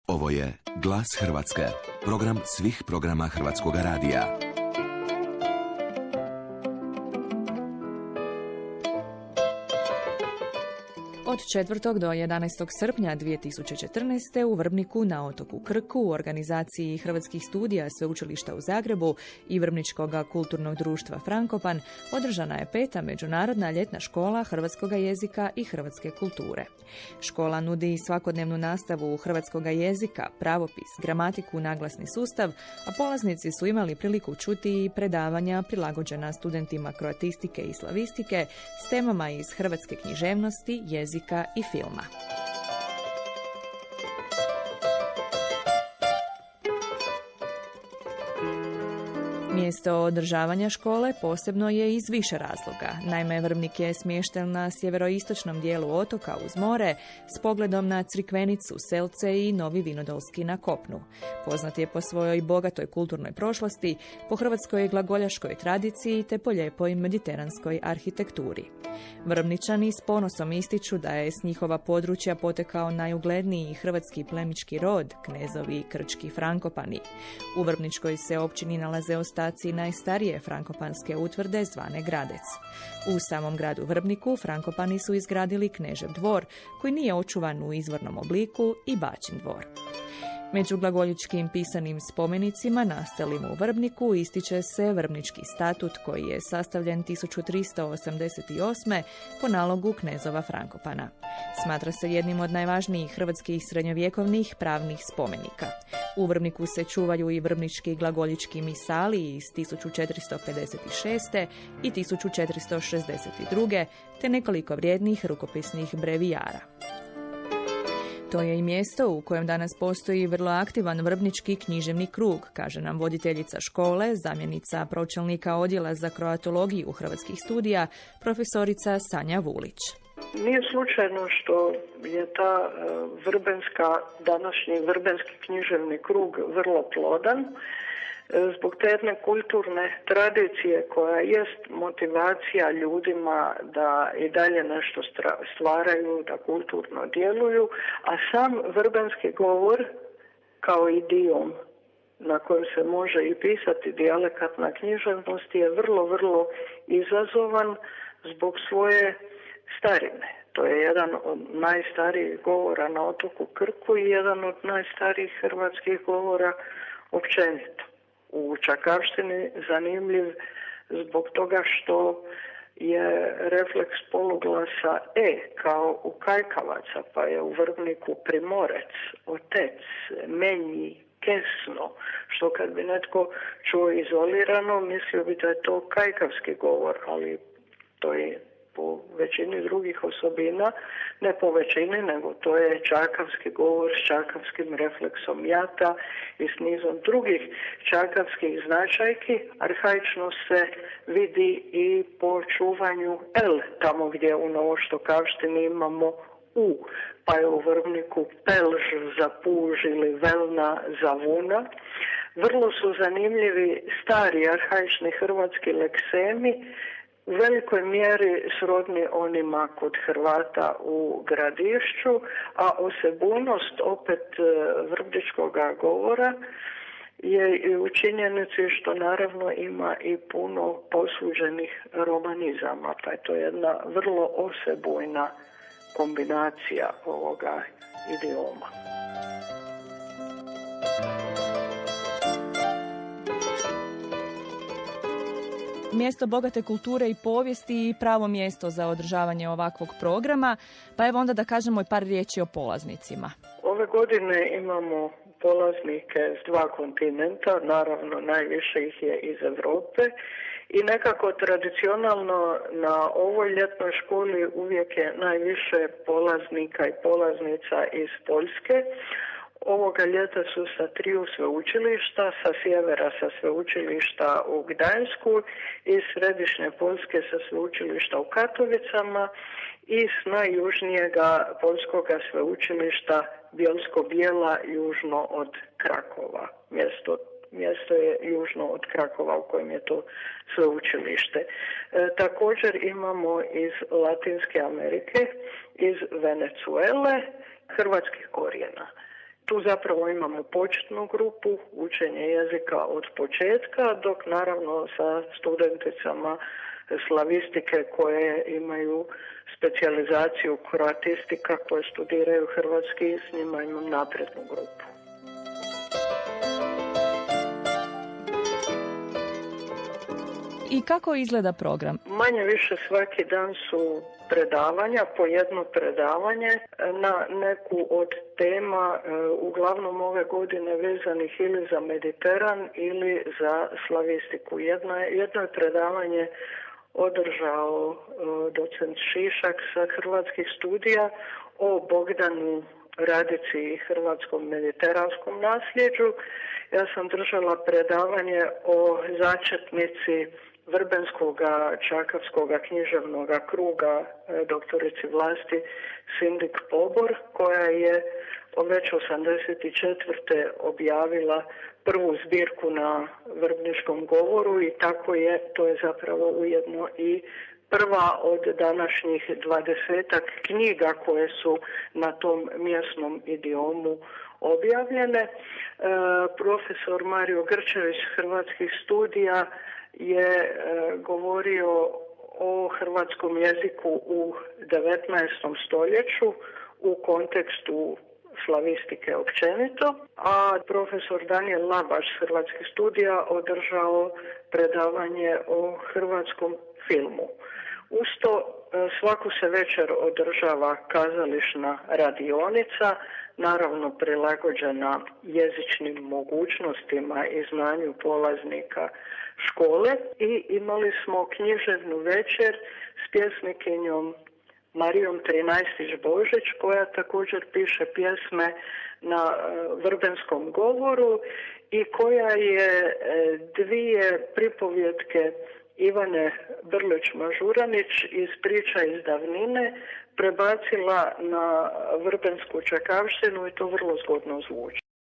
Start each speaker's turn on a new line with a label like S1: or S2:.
S1: Ovo je Glas Hrvatske, program svih programa Hrvatskog radija.
S2: Od 4. do 11. srpnja 2014. u Vrbniku na otoku Krku u organizaciji Hrvatskih studija Sveučilišta u Zagrebu i Vrbničkog kulturnog društva Frankopan održana je 5. međunarodna ljetna škola hrvatskog jezika i hrvatske kulture. Škola nudi svakodnevnu nastavu hrvatskog jezika, pravopis, gramatiku, naglasni sustav, a polaznici su imali priliku čuti i predavanja prilagođena studentima kroatistike i slavistike s temama iz hrvatske književnosti, jezika i filma. Mjesto održavanja škole posebno je iz više razloga. Naime, Vrbnik je smješten na sjeveroistočnom dijelu otoka uz more s pogledom na Crikvenicu, Selce i Novi Vinodolski na kopnu. Poznat je po svojoj bogatoj kulturnoj prošlosti, po hrvatskoj glagoljaškoj tradiciji te po lijepoj mediteranskoj arhitekturi. Vrbničani s ponosom ističu da je s njihova područja potekao najugledniji hrvatski plemički rod, knezovi Krčki Frankopani. U Vrbničkoj se općini nalaze ostaci najstarije frankopanske utvrde zvane Gradec. U samom gradu Vrbniku Frankopani su izgradili Knežev dvor, koji nije očuvan u izvornom obliku, i Bačin dvor. Među glagoljičkim pisanim spomenicima nastalim u Vrbniku ističe se Vrbnički statut koji je sastavljen 1388. po nalogu knezova Frankopana. Smatra se jednim od najvažnijih hrvatskih srednjovjekovnih pravnih spomenika. U Vrbniku se čuvaju i vrbnički glagoljički misali iz 1456. i 1462. te nekoliko vrijednih rukopisnih brevijara. To je i mjesto u kojem danas postoji vrlo aktivan vrbnički književni krug, kaže nam voditeljica škole, zamjenica pročelnika odjela za kroatologiju Hrvatskih studija, profesorica Sanja Vulić.
S3: Nije slučajno što je ta današnji vrbenski književni krug vrlo plodan, zbog te jedne kulturne tradicije koja jest motivacija ljudima da i dalje nešto stvaraju, da kulturno djeluju, a sam vrbenski govor kao idiom na kojem se može i pisati dijalekatna književnost je vrlo, vrlo izazovan zbog svoje starine. To je jedan od najstarijih govora na otoku Krku i jedan od najstarijih hrvatskih govora općenito. U čakavštini zanimljiv zbog toga što je refleks poluglasa kao u kajkavaca, pa je u Vrbniku primorec, otec, menji, kesno, što kad bi netko čuo izolirano, mislio bi da je to kajkavski govor, ali to je po većini drugih osobina, ne po većini, nego to je čakavski govor s čakavskim refleksom jata i s nizom drugih čakavskih značajki. Arhaično se vidi i po čuvanju L, tamo gdje u Novoštokavštini imamo U, pa je u Vrbniku pelž za puž ili velna za vuna. Vrlo su zanimljivi stari arhaični hrvatski leksemi, u velikoj mjeri srodni onima kod Hrvata u Gradišću, a osebujnost opet vrbničkog govora je i u činjenici što naravno ima i puno posuđenih romanizama, pa je to jedna vrlo osebujna kombinacija ovoga idioma.
S2: Mjesto bogate kulture i povijesti i pravo mjesto za održavanje ovakvog programa, pa evo onda da kažemo i par riječi o polaznicima.
S3: Ove godine imamo polaznike s 2 kontinenta, naravno najviše ih je iz Europe i nekako tradicionalno na ovoj ljetnoj školi uvijek je najviše polaznika i polaznica iz Poljske. Ovoga ljeta su sa 3 sveučilišta, sa sjevera sa sveučilišta u Gdansku, iz središnje Poljske sa sveučilišta u Katovicama i s najjužnijega poljskoga sveučilišta Bjelsko-Bijela južno od Krakova. Mjesto je južno od Krakova u kojem je to sveučilište. Također imamo iz Latinske Amerike, iz Venezuele, hrvatskih korijena. Tu zapravo imamo početnu grupu, učenje jezika od početka, dok naravno sa studenticama slavistike koje imaju specijalizaciju kroatistika, koje studiraju hrvatski, s njima imam naprednu grupu.
S2: I kako izgleda program?
S3: Manje više svaki dan su predavanja, po jedno predavanje na neku od tema, uglavnom ove godine vezanih ili za Mediteran ili za slavistiku. Jedno je predavanje održao docent Šišak sa Hrvatskih studija o Bogdanu Radici i hrvatskom mediteranskom nasljeđu. Ja sam držala predavanje o začetnici Vrbenskoga Čakavskoga književnoga kruga doktorici Vlasti Sindik Pobor, koja je već 1984. objavila prvu zbirku na vrbničkom govoru i tako je, to je zapravo ujedno i prva od današnjih 20 knjiga koje su na tom mjesnom idiomu objavljene. Profesor Mario Grčević Hrvatskih studija je govorio o hrvatskom jeziku u 19. stoljeću u kontekstu slavistike općenito, a profesor Daniel Labaš Hrvatskih studija održao predavanje o hrvatskom filmu. Uz to svaku se večer održava kazališna radionica, naravno prilagođena jezičnim mogućnostima i znanju polaznika škole, i imali smo književnu večer s pjesnikinjom Marijom Trinaestić-Božić, koja također piše pjesme na vrbenskom govoru i koja je dvije pripovjetke Ivane Brlić-Mažuranić iz Priča iz davnine prebacila na vrbensku čakavštinu i to vrlo zgodno zvuči.